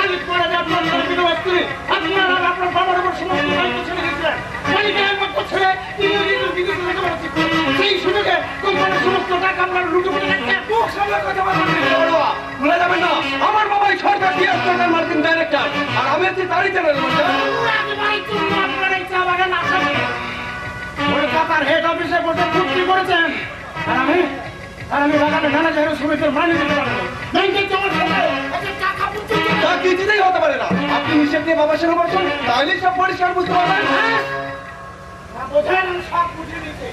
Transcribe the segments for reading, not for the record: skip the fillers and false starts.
মালিক মারা যায় আপনার বিধবা স্ত্রী, আপনার আর আপনার বাবার উপর সমস্ত দায়িত্ব ছেড়ে দিয়েছিলেন। মালিকের একমাত্র ছেলে বিদেশে লেখাপড়া শিখছে, সেই সুযোগে কোম্পানির সমস্ত টাকা আপনার লুটে পুটে রাখছেন। কথা ভুলে যাবেন না, আমার বাবাই সরকার টিআর সরকার মার্কেটিং ডাইরেক্টর, আর আমি হচ্ছি তারই চ্যানেল আপনার এই চা বাগান আসামি কলকাতার হেড অফিসে বসে চুক্তি করেছেন, আর আমি বাগানে ম্যানেজারের সমিতির মাইনে দিতে পারবো। ব্যাংকের জমা টাকা তা কিছুতেই হতে পারে না। আপনি হিসেব দিয়ে বাবার সঙ্গে বসুন, তাহলেই সব পরিষ্কার বুঝতে পারবেন। বোঝেন সব বুঝে দিতে,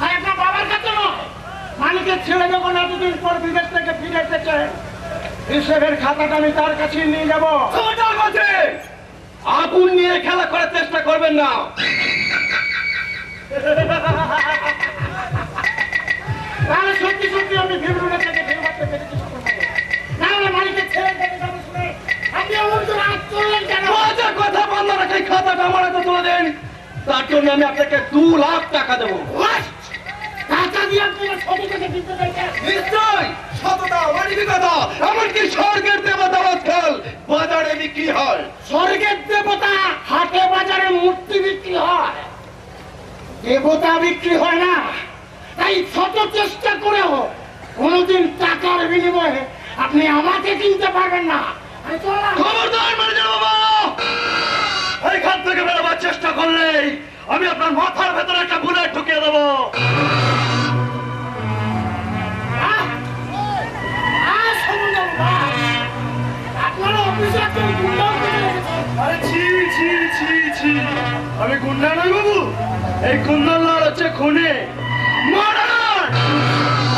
আর আপনার বাবার কাছে নয়। মালিকের ছেলে যখন এতদিন পর বিদেশ থেকে ফিরে এসেছে, হিসেবের খাতাটা আমি তার কাছে নিয়ে যাবো। আগুন নিয়ে খেলা করার চেষ্টা করবেন না। তাহলে সত্যি সত্যি আমি ভিড়ুনে থেকে ভিড় করতে পেরেছি, নাহলে মালিকের ছেলে থেকে যাবে শুনে আপনি এমন করে আজ চললেন কেন? কথা বন্ধ রাখে খাতাটা আমার হাতে তুলে দেন, তার জন্য আমি আপনাকে 2 লাখ টাকা দেবো। টাকা দিয়ে আপনি সততাকে দিতে চাইছেন? নিশ্চয়, সততা মানবিকতা এমনকি স্বর্গের দেবতা খেল বাজারে বিক্রি হয়। স্বর্গের দেবতা হাটে বাজারে মূর্তি বিক্রি হয়, দেবতা বিক্রি হয় না। তাই শত চেষ্টা করেও কোনদিন টাকার বিনিময়ে আপনি আমাকে কিনতে পারবেন না। খবরদার ম্যানেজার বাবা, এইখান থেকে বেরোবার চেষ্টা করলেই আমি আপনার মাথার ভেতরে একটা বুলেট ঢুকিয়ে দেবো। আপনারা অফিসে একজন গুন্ডা আরে ছি ছি ছি ছি, আমি গুন্ডা নই বাবু, এই কুন্দনলাল হচ্ছে খুনে মার্ডার।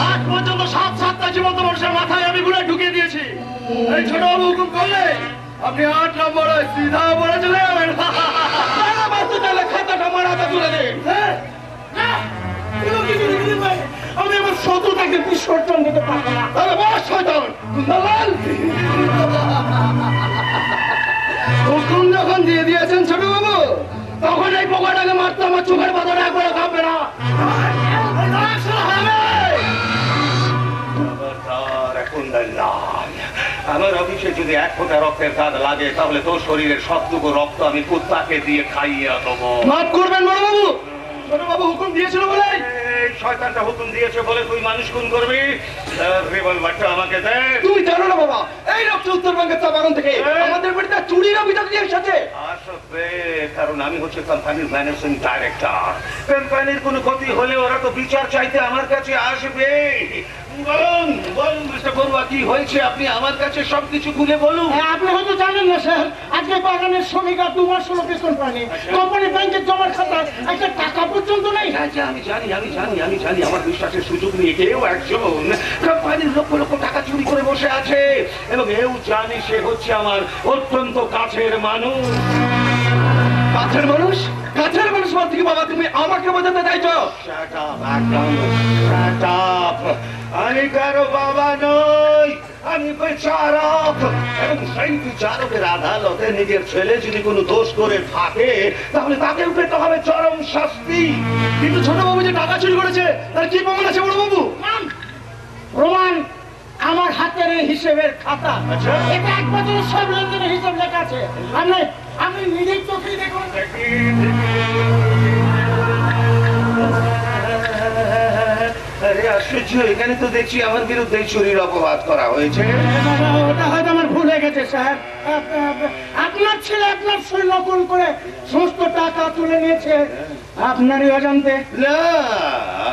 আজ পর্যন্ত 7-7টা জীবন্ত মানুষের মাথায় আমি বুলেট ঢুকিয়ে দিয়েছি। এই ছোট বাবু হুকুম করলে আপনি 8 নম্বরে সিধা পড়ে চলে যাবেন। বাস্তু চাইলে খাতাটা আমার হাতে তুলে দিন। আমি আমার শত্রুতাকে বিসর্জন দিতে পারবো না। তবে বস শয়তান কুন্দনলাল, হুকুম যখন দিয়ে দিয়েছেন ছোট বাবু, তখন এই পোকাটাকে মারতে আমার চোখের বাজারে একবার কাঁপবে না। আমার অফিসে যদি 1 ফোঁটা রক্তের দাগ লাগে, তাহলে তোর শরীরের সবটুকু রক্ত আমি কুত্তাকে দিয়ে খাইয়ে দেবো। মাফ করবেন বড় বাবু, ছোট বাবু হুকুম দিয়েছিল বলে। এই শয়তানটা হুকুম দিয়েছে বলে তুই মানুষ খুন করবি? রিভলভারটা আমাকে দে। তুমি জানো না বাবা, এই লোকটা উত্তরবঙ্গের চা বাগান থেকে আমাদের বাড়িতে চুরির অভিযোগ নিয়ে এসেছে। আসবে, কারণ আমি হচ্ছে কোম্পানির ম্যানেজিং ডাইরেক্টর। কোম্পানির কোনো ক্ষতি হলে ওরা তো বিচার চাইতে আমার কাছে আসবে। বলুন বলুন মিস্টার বড়ুয়া, কি হয়েছে? আপনি আমার কাছে সবকিছু খুলে বলুন। আপনি হয়তো জানেন না স্যার, আজকে বাগানের শ্রমিকরা 2 মাস হলো বেতন পায়নি। কোম্পানি ব্যাংকের জমার খাতায় একটা টাকা পর্যন্ত নেই। আমি জানি আমার বিশ্বাসের সুযোগ নিয়ে কেউ একজন কোম্পানির লক্ষ লক্ষ টাকা চুরি করে বসে আছে, এবং এও জানি সে হচ্ছে আমার অত্যন্ত কাছের মানুষ। কাছের মানুষ? কাছের মানুষ বলতে কি বাবা তুমি আমাকে বোঝাতে চাইছো? Shut up, একদম shut up। আমি কারো বাবা নই, আমি বিচারক, এবং সেই বিচারকের আদালতে নিজের ছেলে যদি কোনো দোষ করে থাকে, তাহলে তাকে পেতে হবে চরম শাস্তি। কিন্তু ছোট বাবু যে টাকা চুরি করেছে তার কি প্রমাণ আছে বড় বাবু? প্রমাণ আমার হাতের এই হিসেবের খাতা। এটা 1 বছরের সব লেনদেনের হিসাব লেখা আছে। আমি নিজের চোখেই দেখুন। আরে আশ্চর্য, এখানে তো দেখছি আমার বিরুদ্ধে চুরির অপবাদ করা হয়েছে। ওটা হয়তো আমার ভুল হয়ে গেছে স্যার। আপনার ছেলে আপনার সই নকল করে সমস্ত টাকা তুলে নিয়েছে আপনারই অজান্তে। না,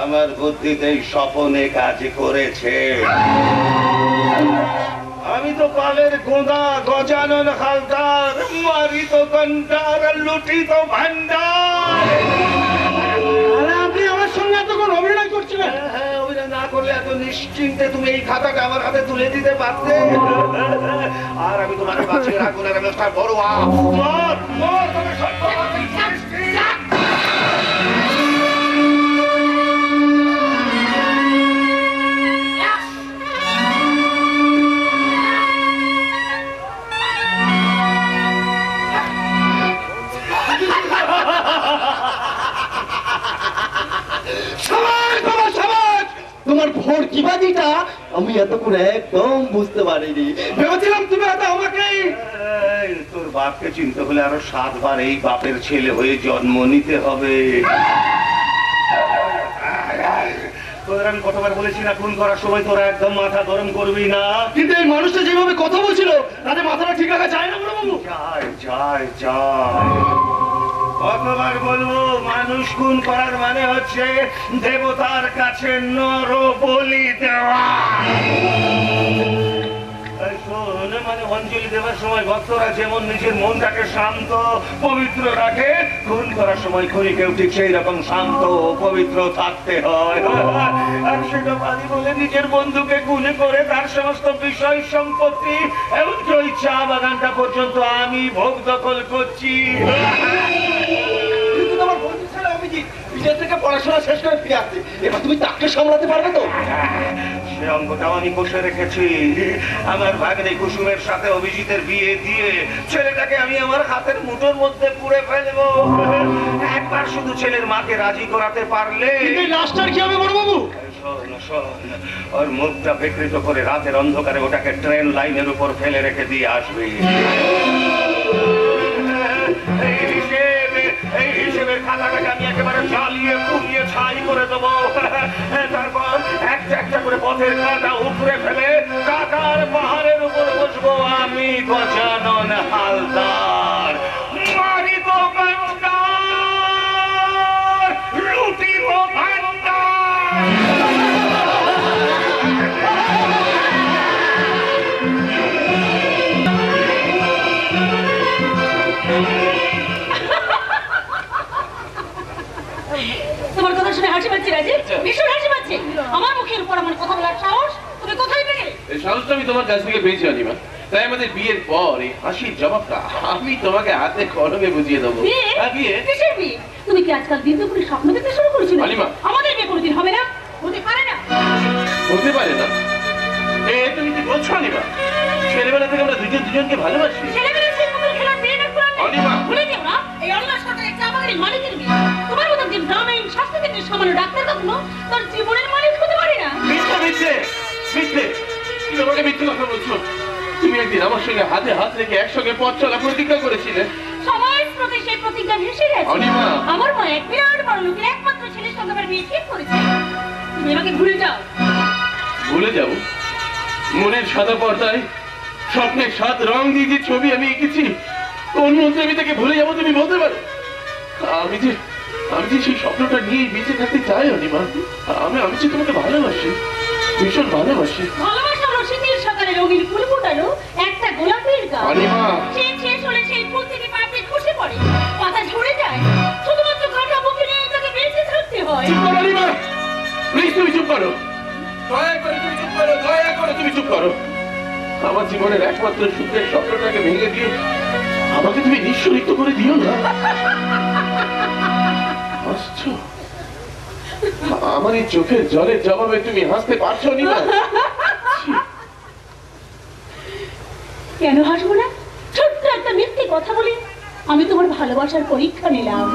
আমার বুদ্ধিতেই স্বপনে কাজ করেছে। আমি তো পালের গোঁদা, গজানন হালদার, মারিত কন্ডার, লুটিত ভান্ডার। আপনি আমার সঙ্গে এতক্ষণ অভিনয় করছিলেন। হ্যাঁ, অভিনয় না করলে এত নিশ্চিন্তে তুমি এই খাতাটা আমার হাতে তুলে দিতে পারতে। আর আমি তোমাকে বাঁচিয়ে রাখবো না মিস্টার বড়ুয়া। তুমি সত্য তোমার ভর্তিবাদীটা আমি এতক্ষণ একদম বুঝতে পারিনি। ভেবেছিলাম তুমি হয়তো আমাকে বাপকে চিনতে হলে আরো 7 বার এই বাপের ছেলে হয়ে জন্ম নিতে হবে। তোদের আমি কতবার বলেছি না, খুন করার সময় তোরা একদম মাথা গরম করবি না। কিন্তু এই মানুষটা যেভাবে কথা বলছিল তাতে মাথাটা ঠিক রাখা যায় না বড় বাবু। যায় যায় যায়, কতবার বলবো, মানুষ খুন করার মানে হচ্ছে দেবতার কাছে নর বলি দেওয়া। এই শোন, মানে অঞ্জলি দেওয়ার সময় ভক্তরা যেমন নিজের মনটাকে শান্ত পবিত্র রাখে, খুন করার সময় খুনিকেও ঠিক সেই রকম শান্ত পবিত্র থাকতে হয়। আর সেটা বাদী বলে নিজের বন্ধুকে খুন করে তার সমস্ত বিষয় সম্পত্তি এমনকি ওই চা বাগানটা পর্যন্ত আমি ভোগ দখল করছি। কিন্তু তোমার বন্ধু ছেলে অভিজিৎ বিদেশ থেকে পড়াশোনা শেষ করে ফিরে আসছে, এবার তুমি তাকে সামলাতে পারবে তো? সে অঙ্কটাও আমি কষে রেখেছি। আমার ভাগ্নে কুসুমের সাথে অভিজিতের বিয়ে দিয়ে ছেলেটাকে আমি আমার হাতের মুঠোর মধ্যে পুড়ে ফেলবো। একবার শুধু ছেলের মাকে রাজি করাতে পারলে। এই লাশটার কি হবে বড় বাবু? শোন শোন, ওর মুখটা বিকৃত করে রাতের অন্ধকারে ওটাকে ট্রেন লাইনের উপর ফেলে রেখে দিয়ে আসবি। এই হিসেবে খাতাটাকে আমি একেবারে জ্বালিয়ে পুড়িয়ে ছাই করে দেবো। তারপর একটা একটা করে পথের কাঁটা উপরে ফেলে কাকার পাহাড়ের উপর বসবো আমি, গজানন হালদার। মারিব ভান্ডার, লুটিব ভান্ডার। তোমার কথা শুনে হাসি পাচ্ছে রাজি, ভীষণ হাসি পাচ্ছে। আমার মুখের উপর আমার কথা বলার সাহস তুমি কোথায় পেলে? এই সাহসটা আমি তোমার কাছ থেকে পেয়েছি অনিমা। তাই আমাদের বিয়ের পর এই হাসির জবাবটা আমি তোমাকে হাতে কলমে বুঝিয়ে দেবো। বিয়ে? বিয়ে? কিসের বিয়ে? তুমি কি আজকাল দিন দুপুরে স্বপ্ন দেখতে শুরু করেছো? অনিমা। আমাদের বিয়ে কোনোদিন হবে না, হতে পারে না। হতে পারে না? তুমি কি বলছো অনিমা? ছেলেবেলা থেকে আমরা দুজনকে ভালোবাসি। ছেলেবেলা সেই পুতুল খেলার বিয়ে না করে অনিমা। ভুলে যেও না, এই অনিমা সরকারের চা বাগানের মালিকের বিয়ে। তোমার মতো যে গ্রামীণ স্বাস্থ্য কেন্দ্রের সামান্য ডাক্তার কখনো তার জীবনের মালিক হতে পারে না। মিথ্যে মিথ্যে মিথ্যে, তুমি আমাকে মিথ্যে কথা বলছো। তুমি একদিন আমার সঙ্গে হাতে হাত রেখে একসঙ্গে পথ চলা প্রতিজ্ঞা করেছিলে। সমাজ প্রতি সেই প্রতিজ্ঞা ভেসে গেছে। অনিমা। আমার মনে এক বিরাট বড় লোকের একমাত্র ছেলের সঙ্গে আমার বিয়ে ঠিক করেছে। তুমি আমাকে ভুলে যাও। ভুলে যাও? মনের সাদা পর্দায় স্বপ্নের 7 রং দিয়ে যে ছবি আমি এঁকেছি, কোন মধ্যে আমি তাকে ভুলে যাবো তুমি বলতে পারো? আমি যে সেই স্বপ্নটা নিয়ে বেঁচে থাকতে চাই অনিমা। আমি যে তোমাকে ভালোবাসি, ভীষণ ভালোবাসি। ভালোবাসা রশিদের সকালে রঙিন ফুল ফোটানো একটা গোলাপের গাছ। অনিমা। সেই শেষ হলে সেই ফুল থেকে পাপড়ি খসে পড়ে, পাতা ঝরে যায়। শুধুমাত্র কাটা বুকে নিয়ে তাকে বেঁচে থাকতে হয়। চুপ করো অনিমা, প্লিজ তুমি চুপ করো। দয়া করে তুমি চুপ করো, দয়া করে তুমি চুপ করো। আমার জীবনের একমাত্র সুখের স্বপ্নটাকে ভেঙে দিয়ে আমাকে তুমি নিঃস্বরিত করে দিও না। হাসছো? আমার এই চোখের জলের জবাবে তুমি হাসতে পারছো অনিমা? কেন হাসবো না? ছোট্ট একটা মিথ্যে কথা বলে আমি তোমার ভালোবাসার পরীক্ষা নিলাম,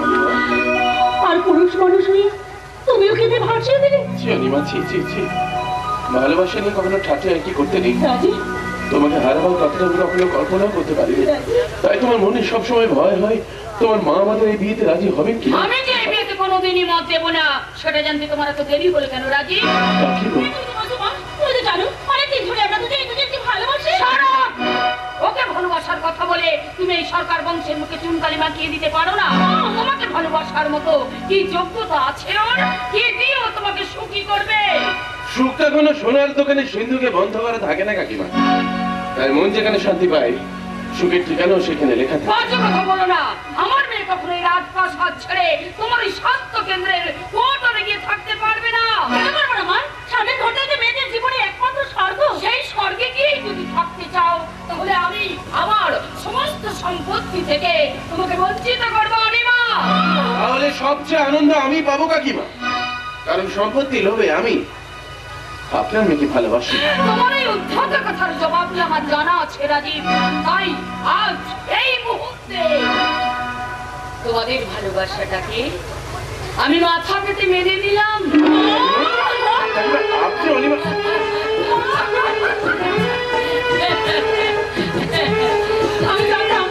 আর পুরুষ মানুষ হয়ে তুমি ওকে দিয়ে ভাসিয়ে দিলে। ছি অনিমা, ছি ছি ছি। ভালোবাসা নিয়ে কখনো ঠাট্টা কি করতে নেই। রাজি, তোমাকে হারাবার কথাটা আমি কখনো কল্পনাও করতে পারিনি। তাই তোমার মনে সবসময় ভয় হয় তোমার মা আমাদের এই বিয়েতে রাজি হবেন কি? আমি যে এই বিয়েতে কোনোদিনই মত দেবো না, সেটা জানতে তোমার এত দেরি হলো কেন রাজি? তুমি তো জানো অনেকদিন ধরে আমরা দুজনকে ভালোবাসি। ওকে ভালোবাসার কথা বলে তুমি এই সরকার বংশের মুখে চুনকালি মাখিয়ে দিতে পারো না। তোমাকে ভালোবাসার মতো কি যোগ্যতা আছে ওর? কি দিয়ে ও তোমাকে সুখী করবে? সুখটা কোনো সোনার দোকানে সিন্ধুকে বন্ধ করা থাকে না কাকিমা। তাই মন যেখানে শান্তি পায়, সুখের ঠিকানাও সেখানে লেখা থাকে। বাজে কথা বলো না। আমার মেয়ে কখনো এই রাজপ্রাসাদ ছেড়ে তোমার এই স্বাস্থ্য কেন্দ্রের কোর্টে গিয়ে থাকতে পারবে না। পারবো না মা, সামনে ঘটে যে মেয়েদের জীবনে একমাত্র স্বর্গ, সেই স্বর্গে গিয়ে যদি থাকতে চাও তাহলে আমি আমার সমস্ত সম্পত্তি থেকে তোমাকে বঞ্চিত করবো অনিমা। তাহলে সবচেয়ে আনন্দ আমি পাবো কাকিমা, কারণ সম্পত্তি লোভে আমি আপনার মেয়েকে ভালোবাসি। তোমার এই উদ্ধত কথার জবাব আমার জানা আছে রাজীব। তাই আজ এই মুহূর্তে তোমাদের ভালোবাসাটাকে আমি মাথা পেতে মেনে নিলাম। আপনি অনিমা, আমি জানতাম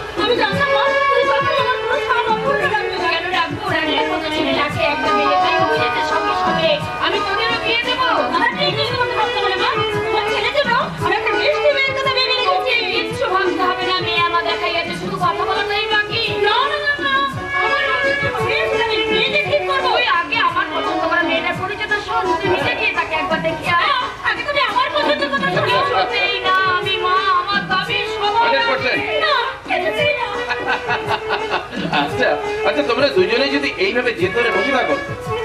দুজনে যদি এইভাবে জেদ ধরে বসে থাকো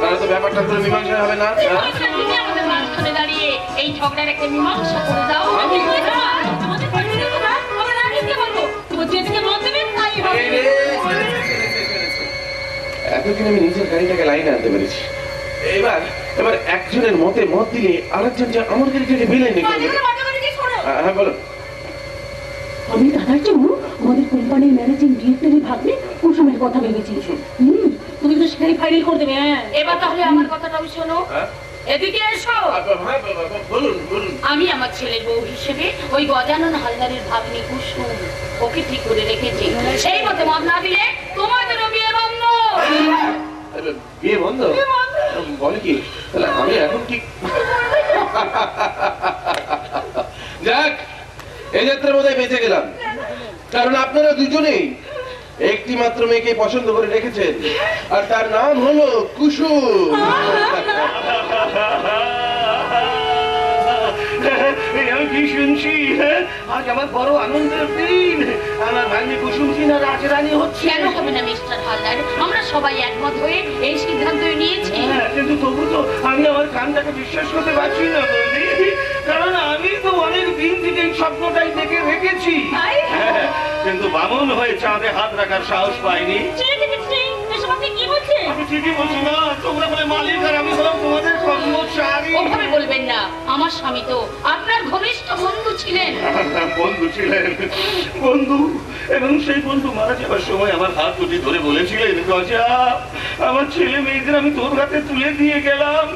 তাহলে তো ব্যাপারটা কোনো মীমাংসা হবে না। তুমি আমাদের মাঝখানে দাঁড়িয়ে এই ঝগড়ার একটা মীমাংসা করে দাও। আমাদের পরিবারের কথা আমরা রানীকে বলবো, তোমার যেদিকে মত দেবেন তাই হবে। এতদিন আমি নিজের গাড়িটাকে লাইনে আনতে পেরেছি, এবার এবার একজনের মতে মত দিলে আরেকজন যে আমার গাড়িটাকে বেলাইনে করবে। হ্যাঁ বলো। আমি দাদার জন্য আমাদের কোম্পানির ম্যানেজিং ডিরেক্টরের ভাগ্নে কুসুমের কথা ভেবেছি। তুমি তো সেখানে ফাইনাল করে দেবে। হ্যাঁ, এবার তাহলে আমার কথাটাও শোনো, এদিকে এসো। বলুন বলুন। আমি আমার ছেলের বউ হিসেবে ওই গজানন হালদারের ভাগ্নি কুসুম ওকে ঠিক করে রেখেছি। সেই মতে মত না দিলে তোমাদেরও বিয়ে বন্ধ। বিয়ে বন্ধ? বলে কি? তাহলে আমি এখন কি? যাক, এই যাত্রার বোধহয় বেঁচে গেলাম, কারণ আপনারা দুজনেই একটি মাত্র মেয়েকে পছন্দ করে রেখেছেন, আর তার নাম হলো কুসুম। আমি কি শুনছি? আজ আমার বড় আনন্দের দিন, আমার ভাগ্নি কুসুম সিনহা রাজরানী হচ্ছে। কেন হবে না মিস্টার হালদার? আমরা সবাই একমত হয়ে এই সিদ্ধান্ত নিয়েছি। কিন্তু তবু তো আমি আমার কানটাকে বিশ্বাস করতে পারছি না বৌদি, কারণ আমি তো অনেক দিন থেকে এই স্বপ্নটাই দেখে রেখেছি। তাই? কিন্তু বামন হয়ে চাঁদে হাত রাখার সাহস পাইনি। এসব আপনি কি বলছেন? আমি ঠিকই বলছি না, তোমরা বলে মালিক আর আমি হলাম তোমাদের কর্মচারী। ওভাবে বলবেন না, আমার স্বামী তো আপনার ঘনিষ্ঠ বন্ধু ছিলেন। বন্ধু ছিলেন, বন্ধু, এবং সেই বন্ধু মারা যাবার সময় আমার হাত দুটি ধরে বলেছিলেন, গজা আমার ছেলে মেয়েদের আমি তোর হাতে তুলে দিয়ে গেলাম।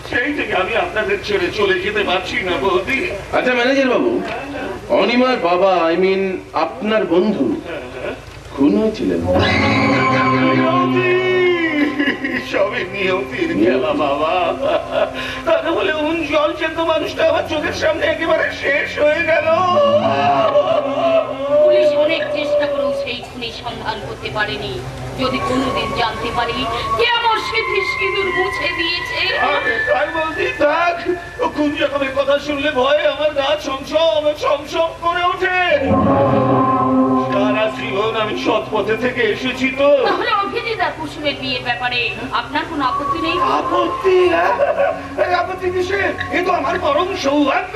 সেই থেকে আমি আপনাদের ছেড়ে চলে যেতে পারছি না বৌদি। আচ্ছা ম্যানেজার বাবু, অনিমার বাবা আই মিন আপনার বন্ধু খুন হয়েছিলেন? সবই নিয়তির খেলা বাবা, তাহলে বলে জল চেত মানুষটা আমার চোখের সামনে একেবারে শেষ হয়ে গেল। পুলিশ অনেক চেষ্টা করেও সেই খুনির সন্ধান করতে পারেনি। যদি কোনোদিন জানতে পারি কে আমার স্মৃতির সিঁদুর মুছে দিয়েছে। তাই বলছি থাক, খুন রকমের কথা শুনলে ভয়ে আমার গা ছমছম করে ওঠে। সারা জীবন আমি সৎ পথে থেকে এসেছি তো। তাহলে অভিজিৎ আর কুসুমের বিয়ের ব্যাপারে আপনার কোনো আপত্তি নেই? আপত্তি? আপত্তি কিসের? এ তো আমার পরম সৌভাগ্য,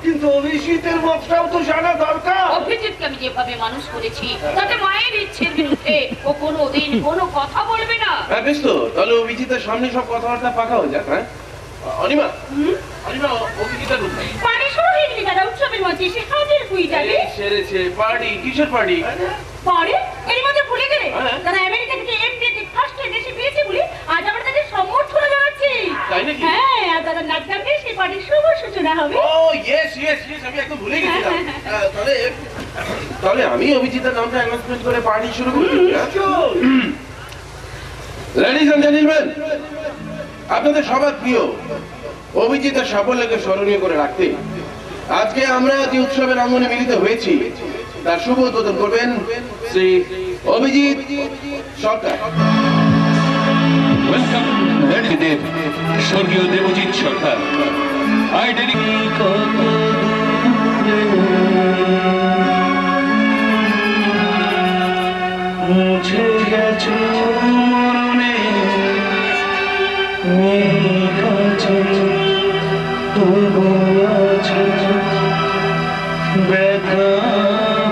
কিন্তু অভিজিতের মতটাও তো জানা দরকার। অভিজিৎকে আমি যেভাবে মানুষ করেছি তাতে মায়ের ইচ্ছের বিরুদ্ধে ও কোনোদিন কোনো কথা বলবে না। হ্যাঁ বেশ, তো তাহলে অভিজিতের সামনে সব কথাবার্তা পাকা হয়ে যাক। হ্যাঁ অনিমা, অনিমা অভিজিৎটা কোথায়? পানি শুরু হয়ে গেলে দাদা, উৎসবের মধ্যে সে কাজের কুই যাবে। সেরেছে পার্টি? কিসের পার্টি? পরে এর মধ্যে ভুলে গেলে হ্যাঁ। তারা আমেরিকা থেকে এমবিএতে ফার্স্ট দেশে পেয়েছে বলে আজ আমরা তাদের সম্বর্ধনা জানাচ্ছি। তাই নাকি? হ্যাঁ, আর দাদা নাচ গান দিয়ে সেই পার্টির শুভ সূচনা হবে। ও ইয়েস ইয়েস ইয়েস, আমি একদম ভুলে গেছিলাম। তাহলে তাহলে আমি অভিজিতের নামটা অ্যানাউন্সমেন্ট করে পার্টি শুরু করি। লেডিজ এন্ড জেন্টলম্যান, আপনাদের সবার প্রিয় অভিজিতের সাফল্যকে স্মরণীয় করে রাখতে আজকে আমরা যে উৎসবের অঙ্গনে মিলিত হয়েছি তার শুভ উদ্বোধন করবেন শ্রী অভিজিৎ সরকার। ওয়েলকাম লেডিদের স্বর্গীয় দেবজিৎ সরকার। আই ডেডিকেট মুছে গেছে মরণে কাছে তবু আছে ব্যথা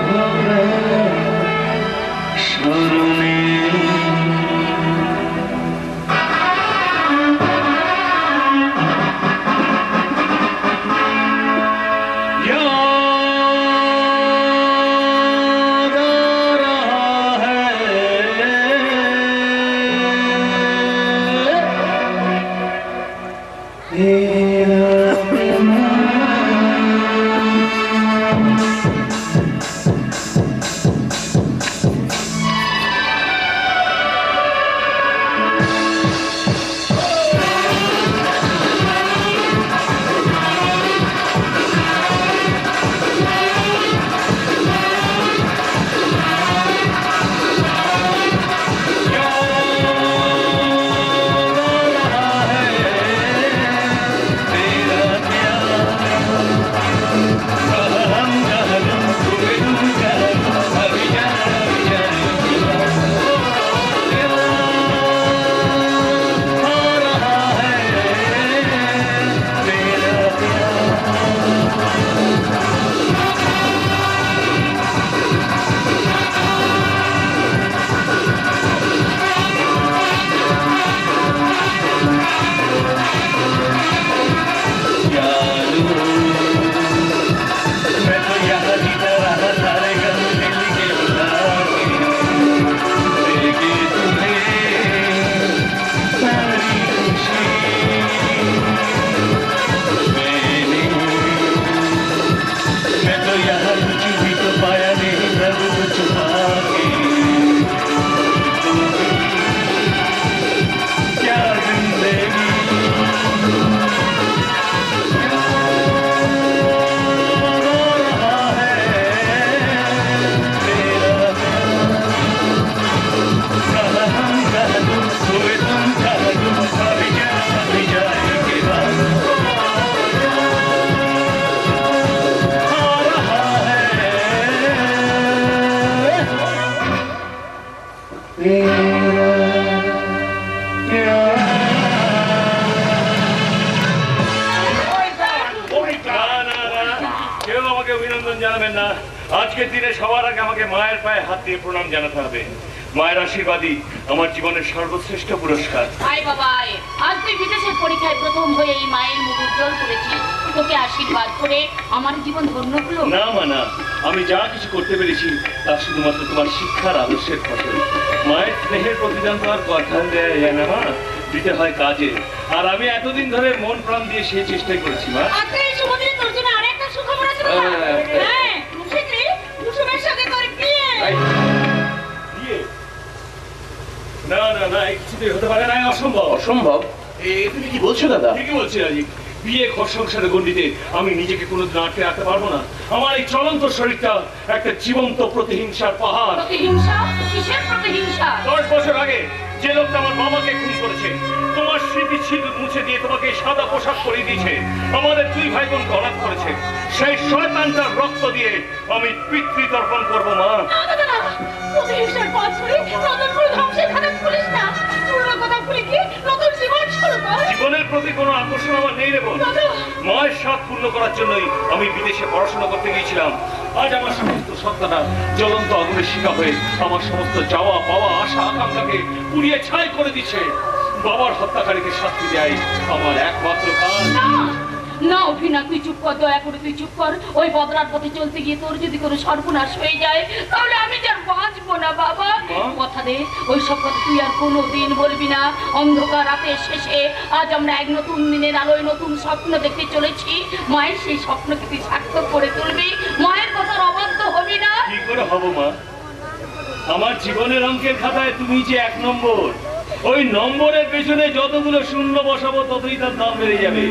ভরা স্মরণে। मेरा प्यार। কেউ আমাকে অভিনন্দন জানাবেন না। আজকের দিনে সবার আগে আমাকে মায়ের পায়ে হাত দিয়ে প্রণাম জানাতে হবে। মায়ের আশীর্বাদই আমার জীবনের সর্বশ্রেষ্ঠ পুরস্কার। আয় বাবা আয়, আজ তুই বিদেশের পরীক্ষায় প্রথম হয়ে এই মায়ের মুখ উজ্জ্বল করেছিস। তোকে আশীর্বাদ করে আমার জীবন ধন্য হলো। না মা না, আমি যা কিছু করতে পেরেছি তা শুধুমাত্র তোমার শিক্ষার আদর্শের ফসল। মায়ের স্নেহের প্রতিদান তো আর কথা দেয়া যায় না মা, দিতে হয় কাজে। আর আমি এতদিন ধরে মন প্রাণ দিয়ে সেই চেষ্টাই করেছি মা। আজকে এই শুভ দিনে তোর জন্য আরেকটা সুখবর আছে বাবা। হ্যাঁ, মুশিদরি, কুসুমের সাথে তোর বিয়ে। বিয়ে? না না না, এই কিছুতেই হতে পারে না, অসম্ভব। অসম্ভব? তুমি কি বলছো দাদা? ঠিকই বলছি রাজীব। বিয়ে ঘর সংসারে গণ্ডিতে আমি নিজেকে কোনোদিন আটকে রাখতে পারবো না। আমার এই চলন্ত শরীরটা একটা জীবন্ত প্রতিহিংসার পাহাড়। প্রতিহিংসা? কিসের প্রতিহিংসা? 10 বছর আগে যে লোকটা আমার বাবাকে খুন করেছে, তোমার স্মৃতি মুছে দিয়ে তোমাকে সাদা পোশাক পরিয়ে দিয়েছে, আমাদের 2 ভাই বোন গলাপ করেছে, সেই শয়তানটার রক্ত দিয়ে আমি পিতৃতর্পণ করবো মা। না, না, না, না। প্রতিহিংসার পথ ধরে নতুন করে ধ্বংসের খাতা খুলিস না। পুরনো কথা ভুলে গিয়ে নতুন জীবন শুরু কর। জীবনের প্রতি কোনো আকর্ষণ আমার নেই রে বোন। মায়ের স্বাদ পূর্ণ করার জন্যই আমি বিদেশে পড়াশোনা করতে গিয়েছিলাম। আজ আমার সমস্ত সত্তাটা জ্বলন্ত আগুনের শিখা হয়ে আমার সমস্ত চাওয়া পাওয়া আশা আকাঙ্ক্ষাকে পুড়িয়ে ছাই করে দিচ্ছে। বাবার হত্যাকারীকে শাস্তি দেয় আমার একমাত্র কাজ। না, না অভিনা, তুই চুপ কর, দয়া করে তুই চুপ কর। ওই বদলার পথে চলতে গিয়ে তোর যদি কোনো সর্বনাশ হয়ে যায় তাহলে আমি আর বাঁচবো না বাবা। কথা দে, ওই সব কথা তুই আর কোনো দিন বলবি না। অন্ধকার রাতের শেষে আজ আমরা এক নতুন দিনের আলোয় নতুন স্বপ্ন দেখতে চলেছি। মায়ের সেই স্বপ্নকে তুই সার্থক করে তুলবি। মায়ের কথার অবাধ্য হবি না। কি করে হব মা? আমার জীবনের অঙ্কের খাতায় তুমি যে 1 নম্বর। ওই নম্বরের পেছনে যতগুলো শূন্য বসাবো ততই তার দাম বেড়ে যাবে।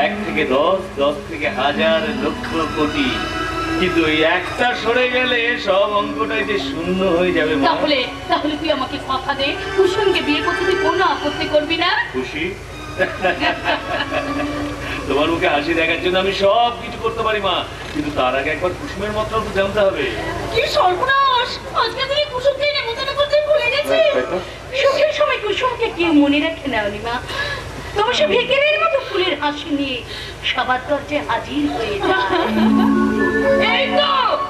1 থেকে 10, 10 থেকে 1000, লক্ষ, কোটি। কিন্তু ওই একটা সরে গেলে সব অঙ্কটাই যে শূন্য হয়ে যাবে মা। তাহলে তুই আমাকে কথা দে, কুসুমকে বিয়ে করতে তুই কোনো আপত্তি করবি না? খুশি? তোমার মুখে হাসি দেখার জন্য আমি সব কিছু করতে পারি মা, কিন্তু তার আগে একবার কুসুমের মাত্রা তো জানতে হবে। কি সর্বনাশ! আজকে তুই কুসুমকে নেমন্তন্ন করতে ভুলে গেছিস। সুখের সময় কুসুমকে কেউ মনে রাখে না অনিমা। তবে সে ভেকেরের মতো ফুলের হাসি নিয়ে সবার দরজায় হাজির হয়ে যায়।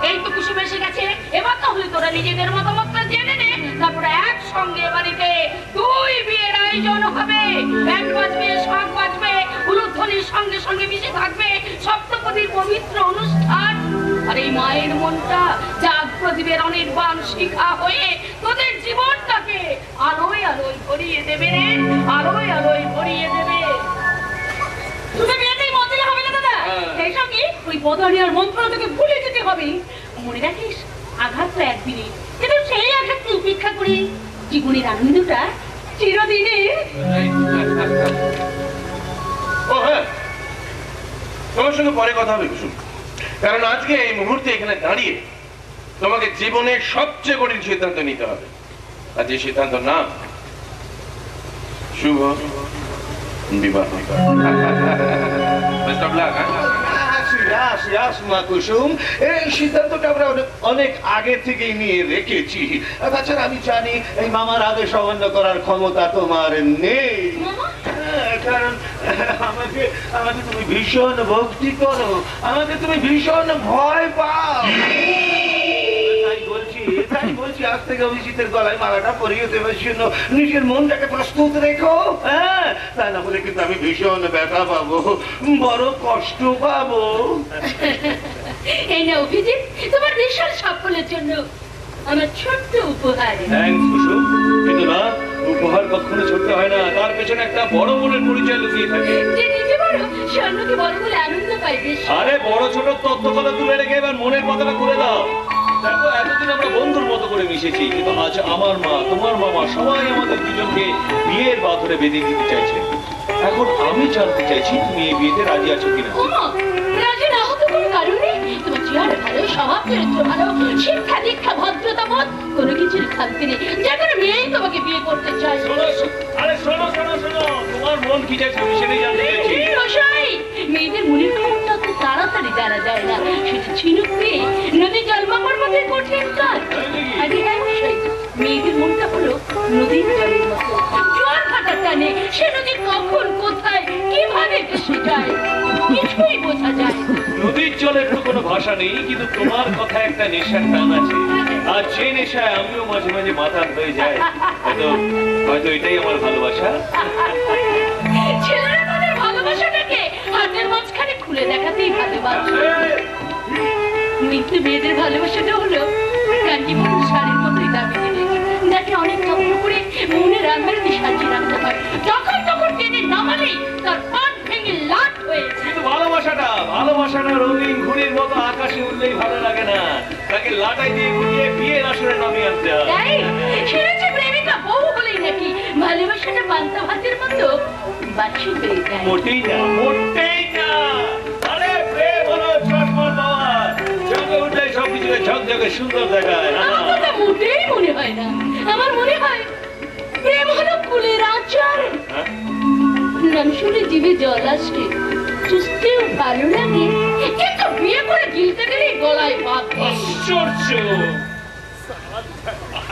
এই তো কুসুম এসে গেছে। এবার তাহলে তোরা নিজেদের মতামতটা জেনে নে, তারপরে একসঙ্গে বাড়িতে 2 বিয়ের আয়োজন হবে। ব্যান্ড বাজবে, শাঁখ বাজবে, উলুধ্বনির সঙ্গে সঙ্গে মিশে থাকবে সপ্তপদীর পবিত্র অনুষ্ঠান। আর এই মায়ের মনটা জাগ প্রদীপের অনির্বাণ শিখা হয়ে তোদের জীবনটাকে আলোয় আলোয় ভরিয়ে দেবে রে, আলোয় আলোয় ভরিয়ে দেবে। তুমি বিয়েতেই মত দিলে হবে না দাদা। সেই সঙ্গে ওই বদরিয়ার মন্ত্র তোকে ভুলে যেতে হবে। মনে রাখিস, আঘাত তো একদিনই, কিন্তু সেই আঘাতকে উপেক্ষা করে জীবনের আনন্দটা চিরদিনের। ও হ্যাঁ, তোমার সঙ্গে পরে কথা হবে কুসুম, কারণ আজকে এই মুহূর্তে এখানে দাঁড়িয়ে তোমাকে জীবনের সবচেয়ে কঠিন সিদ্ধান্ত নিতে হবে। আর যে সিদ্ধান্ত নাম শুভ বিবাহ। Best of luck. মা কুসুম, এই সিদ্ধান্তটা আমরা অনেক আগে থেকেই নিয়ে রেখেছি। তাছাড়া আমি জানি এই মামার আদেশ অমান্য করার ক্ষমতা তোমার নেই। কারণ আমাকে তুমি ভীষণ ভক্তি করো, আমাকে তুমি ভীষণ ভয় পাও। তাই বলছি আজ থেকে অভিজিতের গলায় মালাটা পরিয়ে দেওয়ার জন্য নিজের মনটাকে প্রস্তুত রেখো। হ্যাঁ, তা না বলে কিন্তু আমি ভীষণ ব্যথা পাবো, বড় কষ্ট পাবো। এই না অভিজিৎ, তোমার বিশাল সাফল্যের জন্য আমার ছোট্ট উপহার। থ্যাঙ্কস কুসুম, কিন্তু না, উপহার কখনো ছোট্ট হয় না, তার পেছনে একটা বড় মনের পরিচয় লুকিয়ে থাকে। যে নিজে বড় সে অন্যকে বড় বলে আনন্দ পায় বেশি। আরে বড় ছোট তত্ত্ব কথা তুলে রেখে এবার মনের কথাটা করে দাও। দেখো, এতদিন আমরা বন্ধুর মতো করে মিশেছি, কিন্তু আজ আমার মা, তোমার মামা সবাই আমাদের দুজনকে বিয়ের বাঁধনে বেঁধে দিতে চাইছে। এখন আমি জানতে চাইছি তুমি এই বিয়েতে রাজি আছো কিনা। রাজি না হতে কোনো কারণ নেই। তোমার চেহারা ভালো, স্বভাব চরিত্র ভালো, শিক্ষা দীক্ষা ভদ্রতা বোধ কোনো কিছুর খামতি নেই। যে কোনো মেয়েই তোমাকে বিয়ে করতে চাই। আরে শোনো, তোমার মন কি চাইছে আমি সেটাই জানতে চাইছি। রসাই, মেয়েদের মনের খবরটা খুব তাড়াতাড়ি জানা যায় না। সেটা ঝিনুক পেয়ে নদী জন্মাবার মধ্যে কঠিন কাজ। আরে হ্যাঁ রসাই, মেয়েদের মনটা হলো ভেসে যায়, কিছুই বোঝা যায় না। নদীর জলের তো কোনো ভাষা নেই, কিন্তু তোমার কথা একটা নেশার টান আছে, আর যে নেশায় আমিও মাঝে মাঝে মাতাল হয়ে যাই। হয়তো হয়তো এটাই আমার ভালোবাসা। ছেলেরা তাদের ভালোবাসাটাকে হাতের মাঝখানে খুলে দেখাতেই ভালোবাসে। মিথ্যে মেয়েদের ভালোবাসাটা হলো কাঞ্জিবরম শাড়ির মতোই দাবি জিনিস, যাকে অনেক যত্ন করে মনের আলমারিতে সাজিয়ে রাখতে হয়। যখন তখন টেনে নামালেই তার পাট ভেঙে লাট হয়েছে। কিন্তু ভালোবাসাটা রঙিন ঘুড়ির মতো আকাশে উঠলেই ভালো লাগে না, তাকে লাটাই দিয়ে ঘুরিয়ে বিয়ের আসরে নামিয়ে আনতে হয়। তাই শুনেছি প্রেমিকা বউ বলেই নাকি ভালোবাসাটা পান্তা ভাতের মতো বাসি হয়ে যায়। মোটেই না, মোটেই না। আরে প্রেম হলো চশমার পাওয়ার, জগে উঠলে সবকিছুকে ঝকঝকে সুন্দর দেখায়। আমার কথা মোটেই মনে হয় না। আমার মনে হয় প্রেম হলো কুলের আচার। নাম শুনে জিভে জল আসে, চুষতেও ভালো লাগে, কিন্তু বিয়ে করে গিলতে গেলে গলায় বাঁধে। আশ্চর্য।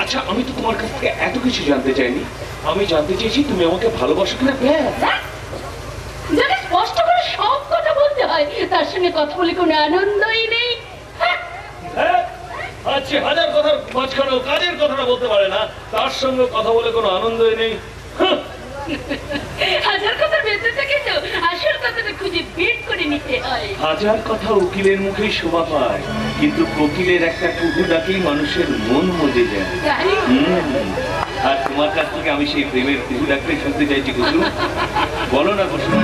আচ্ছা, আমি তো তোমার কাছ থেকে এত কিছু জানতে চাইনি। আমি জানতে চেয়েছি তুমি আমাকে ভালোবাসো কিনা। যাকে স্পষ্ট করে সব কথা বলতে হয় তার সঙ্গে কথা বলে কোনো আনন্দই নেই। হ্যাঁ, আচ্ছা, হাজার কথার মাঝখানেও কাজের কথাটা বলতে পারে না, তার সঙ্গে কথা বলে কোনো আনন্দই নেই। হাজার কথা বেঁচে থেকে তো আসল কথাটা খুঁজে বের করে নিতে হয়। হাজার কথা উকিলের মুখেই শোভা পায়, কিন্তু কোকিলের একটা কুহু ডাকেই মানুষের মন মজে যায়। তাই আর তোমার কাছ থেকে আমি সেই প্রেমের কুহু ডাকতে শুনতে চাইছি। কুসুম, বলো না কুসুম।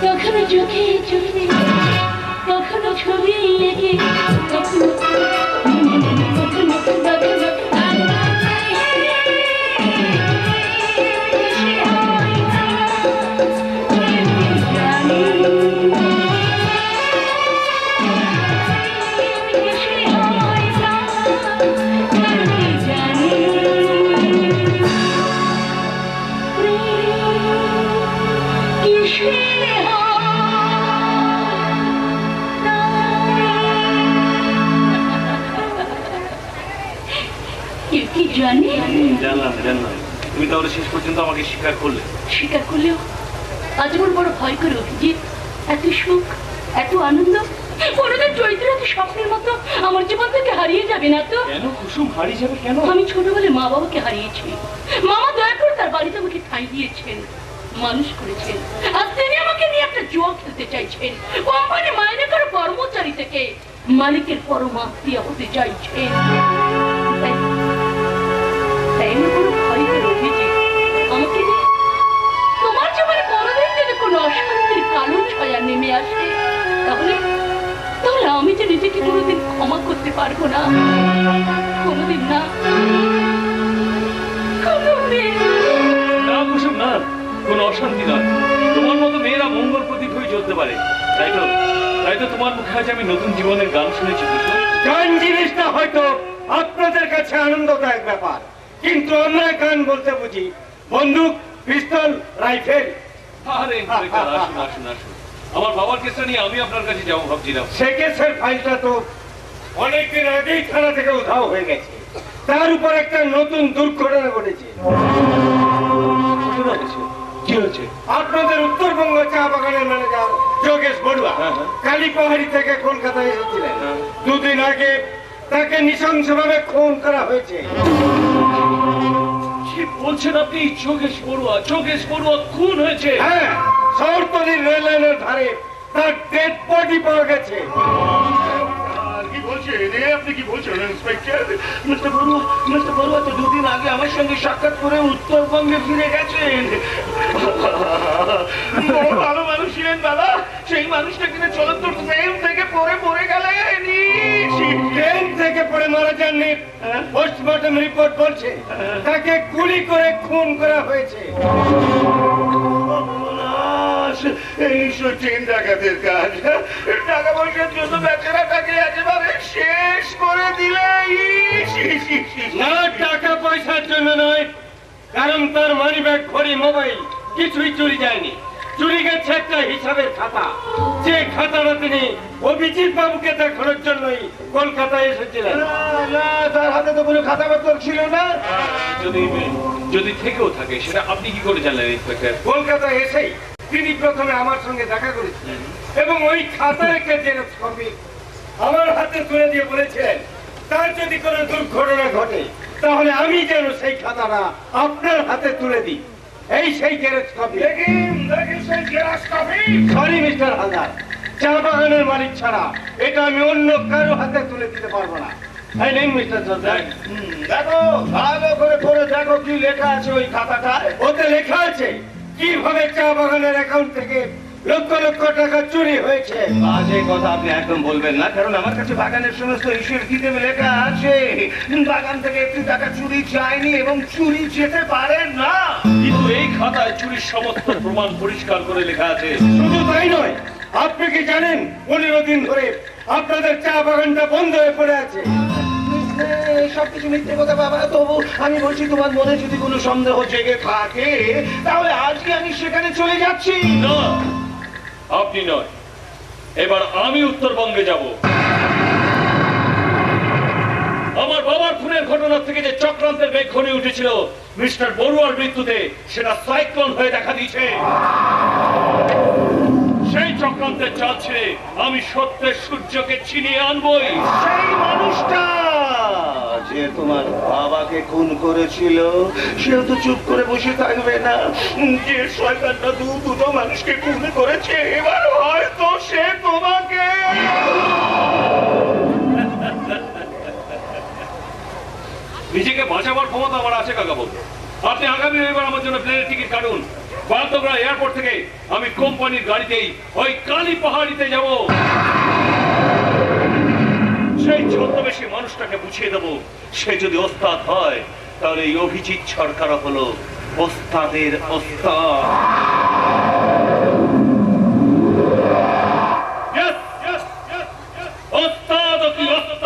কখনো চোখে চোখে, কখনো ছবি এঁকে, কখনো কখনো কখনো জানলাম জানলাম, তুমি তাহলে শেষ পর্যন্ত আমাকে স্বীকার করলে। স্বীকার করলেও আজ আমার বড় ভয় করে অভিজিৎ, এত সুখ, এত আনন্দ কোনোদিন চৈত্র স্বপ্নের মতো আমার জীবন থেকে হারিয়ে যাবে না তো? কেন কুসুম, হারিয়ে যাবে কেন? আমি ছোটবেলায় মা বাবাকে হারিয়েছি। মামা দয়া করে তার বাড়িতে আমাকে ঠাঁই দিয়েছেন, মানুষ করেছেন। আজ তিনি আমাকে নিয়ে একটা জুয়া খেলতে চাইছেন। কোম্পানি মাইনে করে কর্মচারী থেকে মালিকের পরমাত্মীয় হতে চাইছেন। তাই আমি কোনো ভয় করে অভিজিৎ, আমাকে নিয়ে তোমার জীবনে কোনোদিন যদি কোনো অশান্তির কালো ছায়া নেমে আসে, তাহলে তাহলে আমি যে নিজেকে কোনোদিন ক্ষমা করতে পারবো না, কোনোদিন না, কোনোদিন না কুসুম, না, কোনো অশান্তি নয়। তোমার মতো মেয়েরা মঙ্গল প্রদীপ হয়ে জ্বলতে পারে। তাই তো তোমার মুখে আজ আমি নতুন জীবনের গান শুনেছি কুসুম। গান জিনিসটা হয়তো আপনাদের কাছে আনন্দদায়ক ব্যাপার, কিন্তু আমরা গান বলতে বুঝি বন্দুক, পিস্তল, রাইফেল। আরে ইন্সপেক্টর, আসুন আসুন আসুন। আমার বাবার কেসটা নিয়ে আমি আপনার কাছে যাবো ভাবছিলাম। সে কেসের ফাইলটা তো অনেকদিন আগেই থানা থেকে উধাও হয়ে গেছে। তার উপর একটা নতুন দুর্ঘটনা ঘটেছে। কি হয়েছে? আপনাদের উত্তরবঙ্গ চা বাগানের ম্যানেজার যোগেশ বড়ুয়া কালীপাহাড়ি থেকে কলকাতায় এসেছিলেন। দুদিন আগে তাকে নৃশংসভাবে খুন করা হয়েছে। কি বলছেন আপনি? যোগেশ বড়ুয়া খুন হয়েছে? হ্যাঁ, শহরতলির রেল লাইনের ধারে তার ডেড বডি পাওয়া গেছে। কি বলছেন আপনি? কি বলছেন ইন্সপেক্টর? মিস্টার বড়ুয়া তো দুদিন আগে আমার সঙ্গে সাক্ষাৎ করে উত্তরবঙ্গে ফিরে গেছেন। বড় ভালো মানুষ ছিলেন বাবা। সেই মানুষটা কিনা চলন্ত ট্রেন থেকে পড়ে গেলেন। ট্রেন থেকে পড়ে মারা যাননি, পোস্টমর্টম রিপোর্ট বলছে তাকে গুলি করে খুন করা হয়েছে। এই ট্রেন ডাকাতের কাজ। টাকা পয়সার জন্য বেচারাটাকে একেবারে শেষ করে দিলে। না, টাকা পয়সার জন্য নয়, কারণ তার মানি ব্যাগ, ঘড়ি, মোবাইল কিছুই চুরি যায়নি। চুরি গেছে একটা হিসাবের খাতা, যে খাতাটা তিনি অভিজিৎ বাবুকে দেখানোর জন্যই কলকাতায় এসেছিলেন। না, তার হাতে তো কোনো খাতাপত্র ছিল না। যদি থেকেও থাকে সেটা আপনি কি করে জানলেন ইন্সপেক্টর? কলকাতায় এসেই তিনি প্রথমে আমার সঙ্গে দেখা করেছিলেন এবং ওই খাতার একটা জেরক্স কপি আমার হাতে তুলে দিয়ে বলেছিলেন, তার যদি কোনো দুর্ঘটনা ঘটে তাহলে আমি যেন সেই খাতাটা আপনার হাতে তুলে দিই। এই সেই xerox copy. Sorry mister Haldar, চা বাগানের মালিক ছাড়া এটা আমি অন্য কারো হাতে তুলে দিতে পারবো না। এই নিন মিস্টার সর্দার। দেখো, ভালো করে পড়ে দেখো কি লেখা আছে ওই খাতাটায়। ওতে লেখা আছে কিভাবে চা বাগানের অ্যাকাউন্ট থেকে লক্ষ লক্ষ টাকা চুরি হয়েছে। বাজে কথা আপনি একদম বলবেন না, কারণ আমার কাছে বাগানের সমস্ত হিসেব কিতাব লেখা আছে। বাগান থেকে একটু টাকা চুরি যায়নি এবং চুরি যেতে পারে না। কিন্তু এই খাতায় চুরির সমস্ত প্রমাণ পরিষ্কার করে লেখা আছে। শুধু তাই নয়, আপনি কি জানেন 15 দিন ধরে আপনাদের চা বাগানটা বন্ধ হয়ে পড়ে আছে? সবকিছু মিথ্যে কথা বাবা। তবু আমি বলছি, তোমার মনে যদি কোনো সন্দেহ জেগে থাকে তাহলে আজকে আমি সেখানে চলে যাচ্ছি। না, আপনি নয়, এবার আমি উত্তরবঙ্গে যাব। আমার বাবার খুনের ঘটনা থেকে যে চক্রান্তের মেঘ ঘনিয়ে উঠেছিল মিস্টার বড়ুয়ার মৃত্যুতে, সেটা সাইক্লোন হয়ে দেখা দিয়েছে। সেই চক্রান্তের চাল ছেড়ে আমি সত্যের সূর্যকে ছিনিয়ে আনবই। সেই মানুষটা যে তোমার বাবাকে খুন করেছিল সেও তো চুপ করে বসে থাকবে না। যে শয়তানটা দুটো মানুষকে খুন করেছে, এবার হয়তো সে তোমাকে। নিজেকে বাঁচাবার ক্ষমতা আমার আছে কাকা বাবু। আপনি আগামী রবিবার আমার জন্য প্লেনের টিকিট কাটুন। বাগডোগরা এয়ারপোর্ট থেকে আমি কোম্পানির গাড়িতেই ওই কালী পাহাড়িতে যাব। সেই ছদ্মবেশী মানুষটাকে বুঝিয়ে দেবো, সে যদি ওস্তাদ হয় তাহলে এই অভিজিৎ সরকার হলো ওস্তাদের ওস্তাদ। ওস্তাদ কি ওস্তাদ।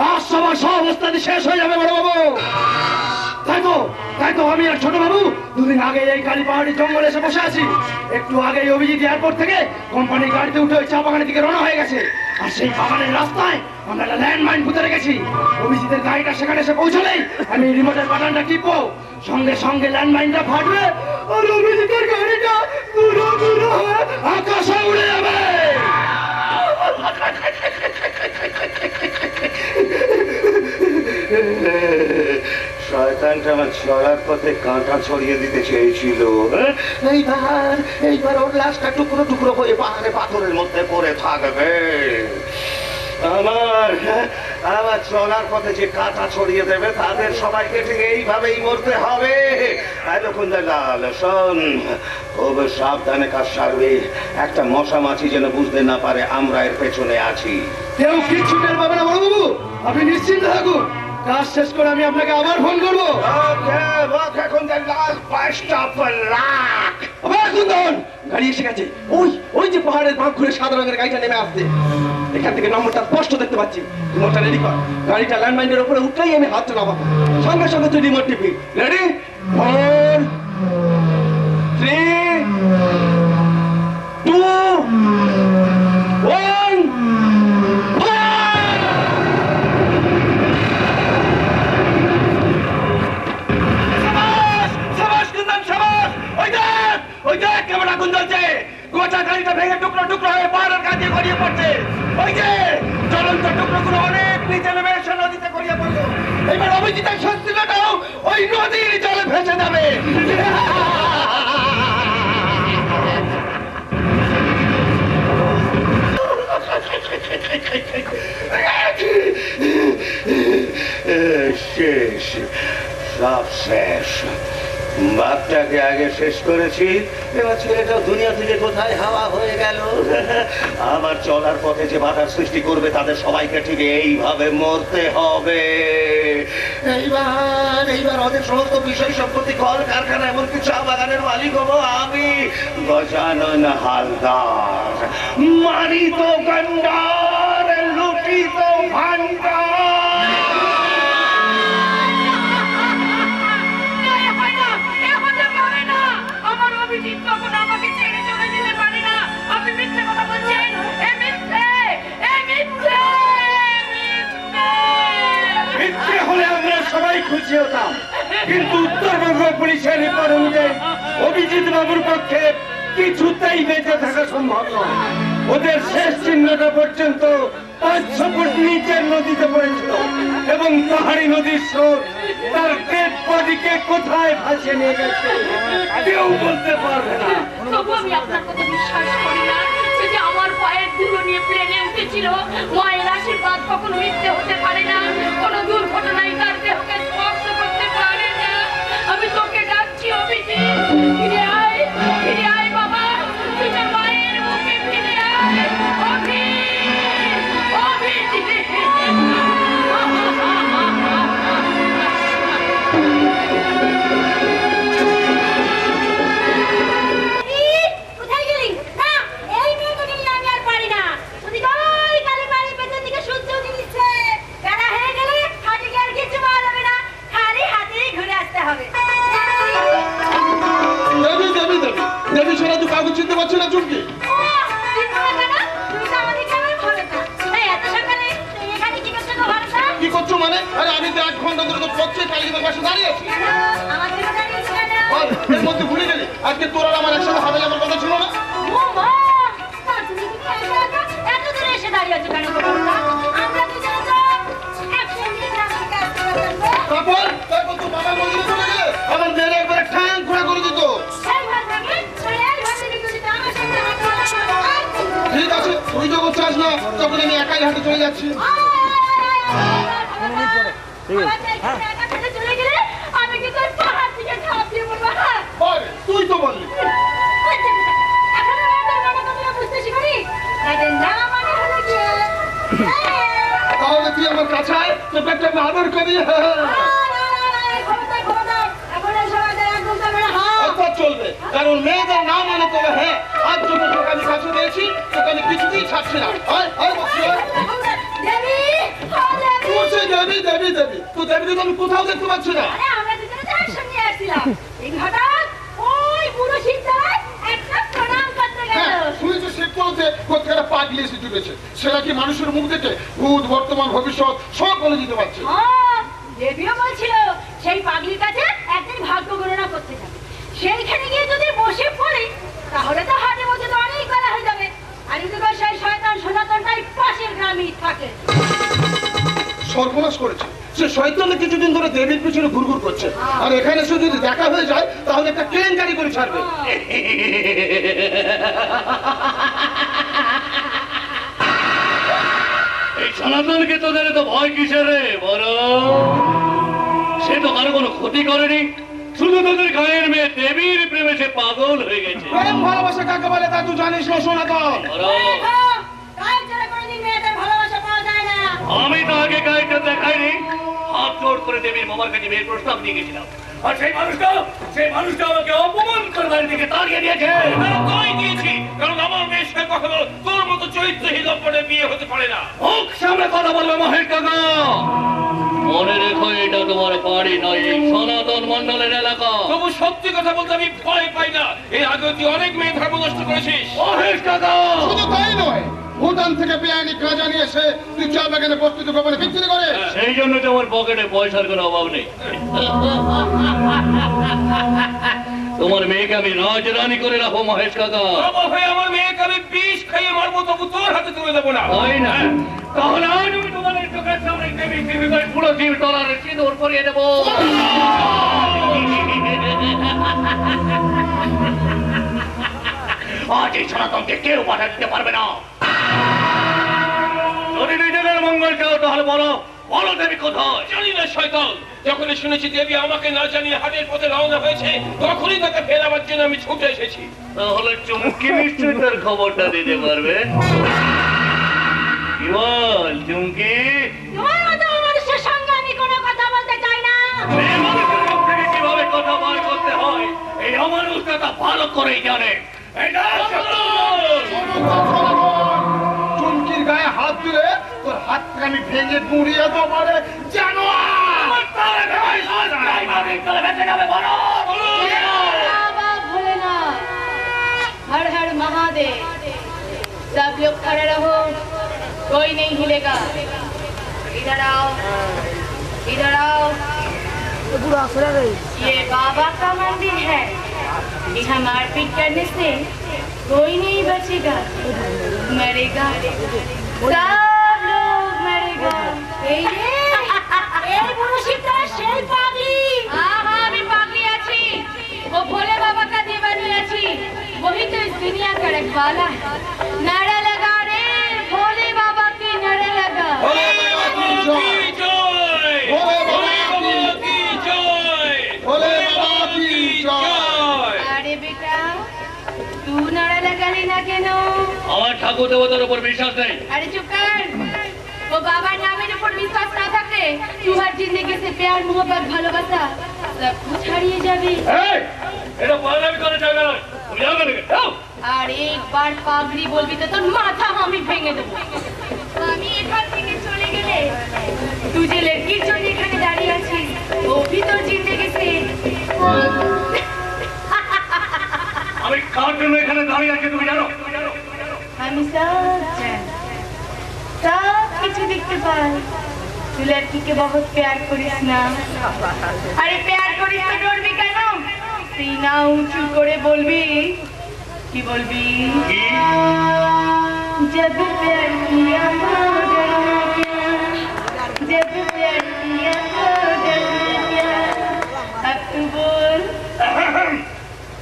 আজ সবার সব অবস্থাতে শেষ হয়ে যাবে বড় বাবু। তাই তো আমি আর ছোট বাবু দুদিন আগে এই কালী পাহাড়ি জঙ্গলে এসে বসে আছি। একটু আগে অভিজিৎ এয়ারপোর্ট থেকে কোম্পানির গাড়িতে উঠে ওই চা বাগানের দিকে রওনা হয়ে গেছে। আর সেই বাগানের রাস্তায় আমরা একটা ল্যান্ডমাইন পুঁতে রেখেছি। অভিজিতের গাড়িটা সেখানে এসে পৌঁছলেই আমি রিমোটের বাটনটা টিপবো, সঙ্গে সঙ্গে ল্যান্ডমাইনটা ফাটবে আর অভিজিতের গাড়িটা পুরো হয়ে আকাশে উড়ে যাবে। শয়তানটা আমার চলার পথে কাঁটা ছড়িয়ে দিতে চেয়েছিল। এইবার ওর লাশটা টুকরো টুকরো হয়ে পাহাড়ে পাথরের মধ্যে পড়ে থাকবে। আমার চলার পথে যে কাঁটা ছড়িয়ে দেবে তাদের সবাইকে ঠিক এইভাবেই মরতে হবে। এতক্ষণ লাল শোন, খুব সাবধানে কাজ সারবে। একটা মশা মাছি যেন বুঝতে না পারে আমরা এর পেছনে আছি। কেউ কিচ্ছু টের পাবে না বড় বাবু, আপনি নিশ্চিন্ত থাকুন। কাজ শেষ করে আমি আপনাকে আবার ফোন করবো। এখন লাস্ট 5টা লাখ। আবার কুন্দন গাড়ি এসে গেছে, ওই ওই যে পাহাড়ের বাঁক ঘুরে সাদা রঙের গাড়িটা নেমে আসছে। এখান থেকে নম্বরটা স্পষ্ট দেখতে পাচ্ছি। রিমোটটা রেডি কর, গাড়িটা ল্যান্ডমাইনের উপরে উঠলেই আমি হাতটা নামাবো, সঙ্গে সঙ্গে তুই রিমোট টিপি। রেডি? 4 3 2 1 ওই দেখ কেমন আগুন জ্বলছে, গোটা গাড়িটা ভেঙে টুকরো টুকরো হয়ে পাহাড়ের কাছে গড়িয়ে পড়ছে। ওই যে জ্বলন্ত টুকরোগুলো অনেক নিচে নেমে এসে নদীতে গড়িয়ে পড়লো। এবার অভিজিতের শক্তিটাও ওই নদীর জলে ভেসে যাবে। শেষ, সব শেষ। বাপটাকে আগে শেষ করেছি, এবার ছেলেটা দুনিয়া থেকে কোথায় হাওয়া হয়ে গেল। আমার চলার পথে যে বাধার সৃষ্টি করবে তাদের সবাইকে ঠিক এইভাবে মরতে হবে। এইবার ওদের সমস্ত বিষয় সম্পত্তি, কল কারখানা, এমনকি চা বাগানের মালিক হবো আমি, গজানন হালদার। মারিত গন্ডার, লুটিত ভান্ডার। সবাই খুশি হতাম, কিন্তু উত্তরবঙ্গ পুলিশের রিপোর্ট অনুযায়ী অভিজিৎ বাবুর পক্ষে কিছুতেই বেঁচে থাকা সম্ভব নয়। ওদের শেষ চিহ্নটা পর্যন্ত 500 ফুট নিচের নদীতে পড়েছিল এবং পাহাড়ি নদীর স্রোত তার ডেড বডিকে কোথায় ভাসিয়ে নিয়ে গেছে কেউ বলতে পারবে না। তবু আমি আপনার কথা বিশ্বাস করি না যে আমার পায়ের ধুলো নিয়ে প্লেনে উঠেছিল। মায়ের আশীর্বাদ কখনো মিথ্যে হতে পারে না, কোনো দুর্ঘটনায় কার দেহকে স্পর্শ করতে পারে না। আমি তোকে ডাকছি অভিজিৎ, ফিরে আয় বাবা, তুই তোর মায়ের মুখে ফিরে আয়। কোথায় গেলি? না, এই মেয়েকে নিয়ে আমি আর পারি না। ওদিকে ওই কালী বাড়ির পেছন দিকে সূর্য উঠে নিচ্ছে। বেলা হয়ে গেলে হাঁটে আর কিছু পাওয়া যাবে না, খালি হাতেই ঘুরে আসতে হবে। দেবী ছাড়া তুই কাউকে চিনতে পারছি না চুমকি। কি করছো মানে? আরে আমি তো 8 ঘন্টা ধরে তো পথে কালীবাড়ির পাশে দাঁড়িয়ে আছি। এর মধ্যে ভুলে গেলি আজকে তোর আর আমার একসাথে হাতে যাবার কথা ছিল না? তারপর তোর বাবা মন্দিরে চলে গেলে আমার মেয়েরা একবারে ঠ্যাং খোঁড়া করে দিত। ঠিক আছে, তুই যখন চাস না তখন আমি একাই হাঁটে চলে যাচ্ছি। তুই তো বললি তাহলে তুই আমার কাছে আয়, তোকে একটা আদর করি। চলবে, কারণ মেয়েদের নাম মানে তবে হ্যাঁ, আজ যখন তোকে আমি কাছে দিয়েছি তোকে আমি কিছুতেই ছাড়ছি না। আমি কোথাও দেখতে পাচ্ছি না। শুনেছি শিব বলছে কোথায় পাগলি এসে জুটেছে, সেটা কি মানুষের মুখ দেখে ভূত বর্তমান ভবিষ্যৎ সব বলে দিতে পারছে। দেবীও বলছিল সেই পাগলির কাছে একদিন ভাগ্য গণনা করতে যাবে, সেইখানে গিয়ে যদি বসে পড়ি তাহলে তো হাটে মধ্যে তো অনেক বেলা হয়ে যাবে। আর এদিকে সেই শয়তান সনাতনটাই পাশের গ্রামেই থাকে। সর্বনাশ করেছে সে, শয়তানে কিছুদিন ধরে দেবীর পিছনে ঘুরঘুর করছে, আর এখানে এসে যদি দেখা হয়ে যায় তাহলে একটা ট্রেন গাড়ি করে ছাড়বে। এই সনাতনকে তোদের তো ভয় কিসের রে? বড় সে তো কারো কোনো ক্ষতি করেনি, শুধু তোদের গায়ের মেয়ে দেবীর প্রেমে সে পাগল হয়ে গেছে। প্রেম ভালোবাসা কাকে বলে তা তুই জানিস না সনাতন? আমি তো আগে গাড়িটা দেখাইনি, হাত দেবীর মামার কাছে বিয়ের প্রস্তাব দিয়ে গেছিলাম, আর সেই মানুষটা আমাকে অপমান করবার দিকে তাড়িয়ে দিয়েছে। তাই দিয়েছি, কারণ আমার মেয়ের সাথে কখনো তোর মতো চরিত্রহীন লম্পটের বিয়ে হতে পারে না। মুখ সামনে কথা বলবে মহেশ কাকা। মনে রেখো, এটা তোমার বাড়ি নয়, এই সনাতন মন্ডলের এলাকা। তবু সত্যি কথা বলতে আমি ভয় পাই না। এর আগে তুই অনেক মেয়ে ধর্ম নষ্ট করেছিস। মহেশ কাকা, শুধু তাই নয়, ভুটান থেকে বেআইনি গাঁজা নিয়ে এসে তুই চা বাগানে প্রস্তুত গোপনে বিক্রি করে। সেই জন্য তো আমার পকেটে পয়সার কোনো অভাব নেই। তোমার মেয়েকে আমি রাজরানী করে রাখো মহেশ কাকা। বাবা ভাই, আমার মেয়েকে আমি বিষ খাইয়ে মারবো, তবু তোর হাতে তুলে দেবো না। তাই না? তাহলে আজ আমি তোমাদের চোখের সামনে দেবী করে পুরো জীব তলার সিঁদুর পরিয়ে দেবো। আজ এই সনাতনকে কেউ বাধা দিতে পারবে না। যদি নিজেদের মঙ্গল চাও তাহলে বলো দেবী কোথায়? জানি না শয়তান, যখনই শুনেছি দেবী আমাকে না জানিয়ে হাটের পথে রওনা হয়েছে, তখনই তাকে ফেরাবার জন্য আমি ছুটে এসেছি। তাহলে চুমকি নিশ্চয়ই তার খবরটা দিতে পারবে। কি বল চুমকি? তোমার মতো মানুষের সঙ্গে আমি কোনো কথা বলতে চাই না। এই মানুষের মুখ থেকে কিভাবে কথা বার করতে হয় এই অমানুষটা তা ভালো করেই জানে। এটা চুমকির গায়ে হাত দিলে তোর হাতটা আমি ভেঙে গুঁড়িয়ে দেবো রে, জানো? बाबा भोलेनाथ, हर हर महादेव। सब लोग खड़े रहो, कोई नहीं हिलेगा। इधर आओ, इधर आओ। ये बाबा का मंदिर है, यहाँ मारपीट करने से कोई नहीं बचेगा, मरेगा, सब लोग मरेगा। এই মনুষ্যটা সেই পাগলি। हाँ, আমি পাগলি আছি। वो भोले बाबा का दीवानी आছি। वही तो इस दुनिया का रखवाला है। नारा लगा रे, भोले बाबा की नारा लगा। ভোলে বাবা কি জয়! ভোলে ভোলে বাবা বাবা কি জয়! ভোলে বাবা কি জয়! अरे बेटा, तू नारा लगाली ना কেন? আমার ঠাকুর দেবতার উপর বিশ্বাস নেই। अरे चुप कर। वो बाबा नामेर ऊपर विश्वास ना থাকলে তোমার জিন্দেগি से प्यार मोहब्बत ভালোবাসা सब कुछ হারিয়ে যাবে। এটা পাগলামি করে যাবে না, তুমি যাও না। আর একবার পাগড়ি বলবি তো তোর মাথা আমি ভেঙে দেবো। আমি এখান থেকে চলে গেলে তুই যে লড়কির জন্য এখানে দাঁড়িয়ে আছিস, ও ভি তোর জিন্দেগি से আমি কার জন্য এখানে দাঁড়িয়ে আছি তুমি জানো? আমি সব জানি, সব কিছু দেখতে পাই। তুই লড়কিকে বহুত প্যার করিস না। আরে প্যার করিস তো ডরবি কেন? তুই না উঁচু করে বলবি, কি বলবি? जब प्यार किया तो डरना क्या, जब प्यार किया तो डरना क्या, अब तू बोल।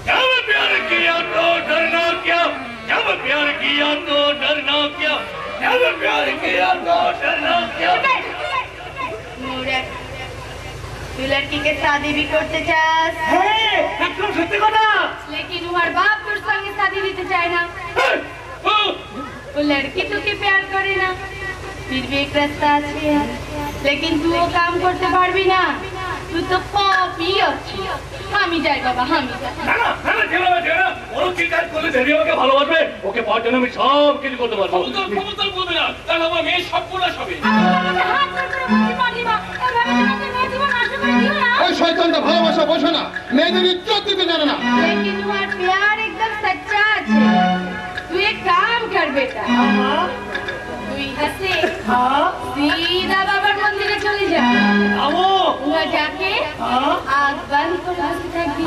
जब प्यार किया तो डरना क्या, जब प्यार किया तो डरना क्या, जब प्यार किया तो डरना क्या। मूर्ख, तू लड़की के शादी भी करते चास, একদম সত্যি কথা। लेकिन तुम्हार बाप তোর সঙ্গে शादी দিতে চায় না। वो लड़की তোকে प्यार করে না, फिर भी एक रास्ता আছে, लेकिन तू वो काम করতে পারবি না। তুই তো পাপী আছিস। আমি যাই বাবা, আমি যাই। না না না না, যেও না, যেও না। ওর কি কাজ করলে দেবী আমাকে ভালোবাসবে? ওকে পাওয়ার জন্য আমি সব কিছু করতে পারবো। ক্ষমতার বলবে না, তাহলে আমার মেয়ে সব পুরাস হবে। হাত ধরে বলতে পারলি না, এভাবে তোমাকে মেয়ে জীবন নষ্ট করে দিও না। ওই শয়তানটা ভালোবাসা বোঝে না, মেয়েদের ইজ্জত দিতে জানে না। लेकिन तुम्हारा प्यार एकदम सच्चा है। तू एक काम कर बेटा, तू यहाँ से सीधा बाबा मंदिर चले जा। वहाँ जाके आग बंद कर থাকবি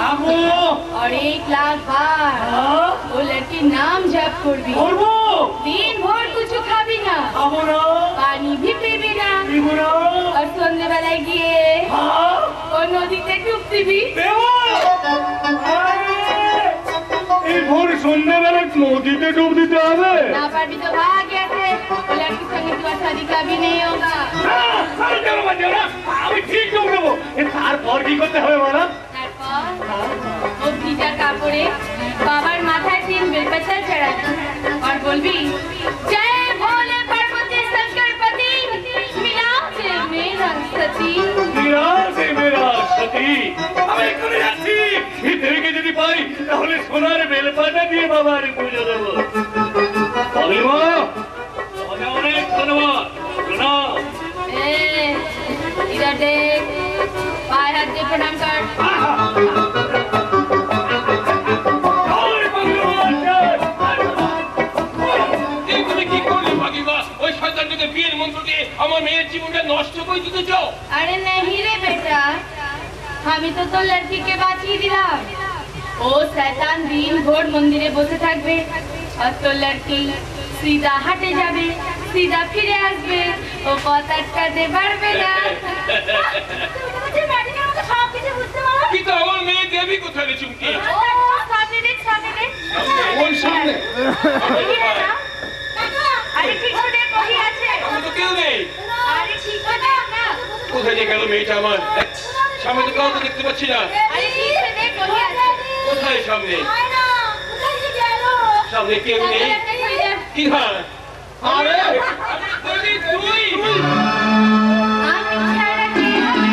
और 1 लाख बार वो लड़की नाम जप করবি। दिन भर कुछ খাবি না, পানি भी पीबি না, और সন্ধ্যেবেলায় গিয়ে ও নদীতে ডুব দিবি। এই ভোর সন্ধ্যাবেলা নদীতে ডুব দিতে হবে? ना पार्टी तो भाग गया थे, वो लड़की संगे तुम्हारा शादी कभी नहीं होगा। আমি ঠিক ডুব দেবো। তারপর কি করতে হবে বলো? তারপর वो ভিজা কাপড়ে বাবার মাথায় 3 বেলপাতা চড়াবি और बोलबी जय भोले पार्वती शंकर पति मिला दे मेरा सती। বিরাট তাহলে সোনার বেলপাতা দিয়ে বাবার পুজো দেবো। পাগলি মা, তোমাকে অনেক ধন্যবাদ। শোনো, इधर देख, पाए हाथ दे प्रणाम कर। এই তুমি কি করলে ভাগিবা? ওই শয়তানটাকে বিয়ের মন্ত্র দিয়ে আমার মেয়ের জীবনটা নষ্ট করে দিতে চাও? अरे नहीं रे बेटा, আমি তো তোর লড়কিকে বাঁচিয়ে দিলাম। ও শয়তান দিন ভোর মন্দিরে বসে থাকবে আর তোর লড়কি সিধা হাটে যাবে, সিধা ফিরে আসবে, ও পথ আটকাতে পারবে না। সব কিছু বুঝতে পারো? কিন্তু আমার মেয়ে দেবী কোথায় রে চুমকি? সামনে দেখ, সামনে দেখ। ওই সামনে আরে ঠিক করে দেখ, কই আছে? আমি তো কেউ নেই। আরে ঠিক করে দেখ না। কোথায় যে গেল মেয়েটা আমার? সামনে তো কাউকে দেখতে পাচ্ছি না। আরে ঠিক করে দেখ, কই আছে? কোথায় সামনে? হয় না, কোথায় যে গেল? সামনে কেউ নেই। কি হয়? আরে বলি তুই আমি ছাড়া কে হবে?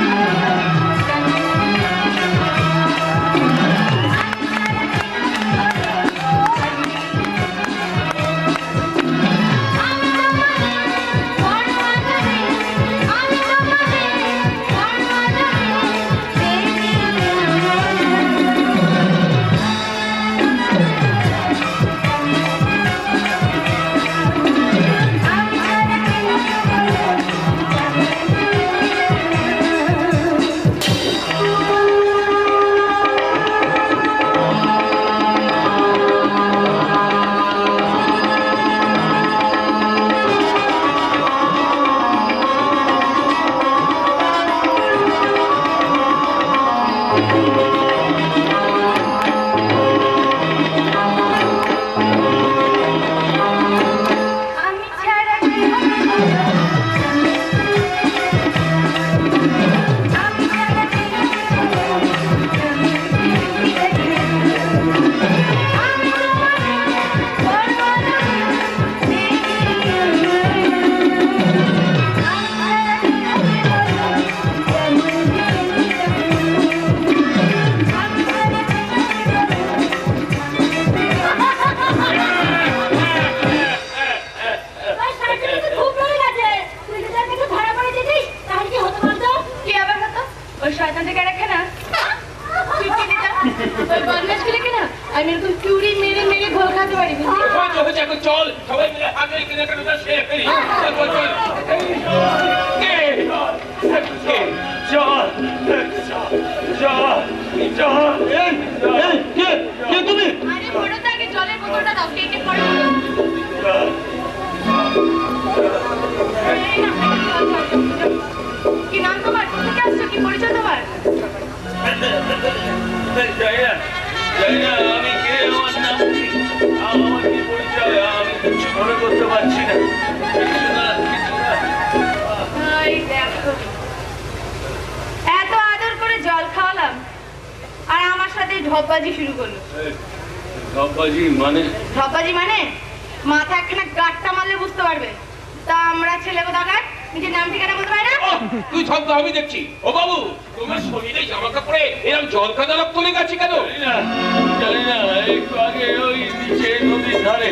আমি ছাড়া কে হবে? আমি ছাড়া কে হবে? আমি তোমারে বড় খুব ভালো গেছে। তুই তো তাকে ধরা পড়ে যেতিস, তাহলে কি হতো বলতো? কি আবার হতো? ওই শয়তানটাকে রাখে না, তুই চিনি না? ওই বদমাশগুলোকে না আমি এরকম চুরি মেরে মেরে ঘোল খাতে পারি, বুঝলি? হয়েছে হয়েছে, এখন চল সবাই মিলে হাতে কেনাকাটা সেরে ফেলি। চল, চল, চল। কে? কে? চল, চল, চল। কে তুমি? আরে বড় তাকে জলের বোতলটা দাও, কে কে পড়ে বলো। এই না, কি নাম তোমার? কোথা থেকে আসছো? কি পরিচয় তোমার? জানি না আমি কে, আমার নাম কি, আমার কি পরিচয়, আমি কিছু মনে করতে পারছি না। কিছু না, কিছু না। এই দেখো, এত আদর করে জল খাওয়ালাম আর আমার সাথে ঢপবাজি শুরু করলো। বাবাজি মানে? ঢপবাজি মানে মাথা একখানা গাঁটটা মারলে বুঝতে পারবে। তা আমরা ছেলে কোথাকার, নিজের নাম ঠিকানা বলতে পারি না? ও, তুই থাম তো, আমি দেখছি। ও বাবু, তোমার শরীরে জামা কাপড়ে এরকম জল কাদা রক্ত লেগে আছে কেন? জানি না, একটু আগে ওই নিচে নদীর ধারে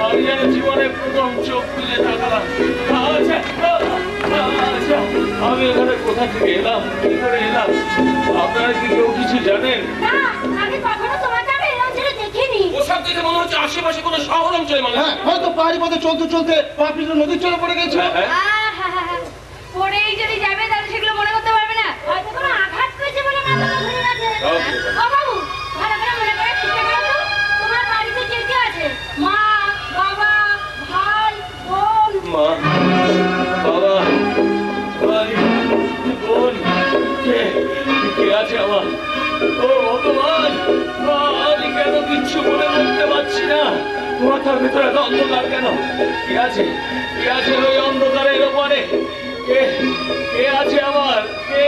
আমি যেন জীবনে প্রথম চোখ তুলে তাকালাম। আচ্ছা, আচ্ছা, আমি এখানে কোথা থেকে এলাম, কি করে এলাম? আপনারা কি কেউ কিছু জানেন? না, আমি কখনো তোমাকে আমি এই অঞ্চলে দেখিনি। ওসব দেখে মনে হচ্ছে আশেপাশে কোনো শহর অঞ্চলে মানুষ। হ্যাঁ, হয়তো পাহাড়ি পথে চলতে চলতে পা পিছলে নদীর চলে পড়ে গেছে। আহাহাহা, পড়েই যদি যাবে তাহলে সেগুলো মনে করতে পারবে না। হয়তো কোনো আঘাত পেয়েছে বলে মাথা ঘুরে গেছে। ও বাবু, ভালো করে মনে করে চিন্তা করো তো, তোমার বাড়িতে কে কে আছে? মা, বাবা, ভাই, বোন। মা, বাবা, ভাই, বোন, কে আছে আমার? ও ভগবান, আমি কেন কিচ্ছু মনে করতে পারছি না? মাথার ভিতরে এত অন্ধকার কেন? কে আছে? কে আছে ওই অন্ধকারের ওপারে? কে আছে আমার? কে?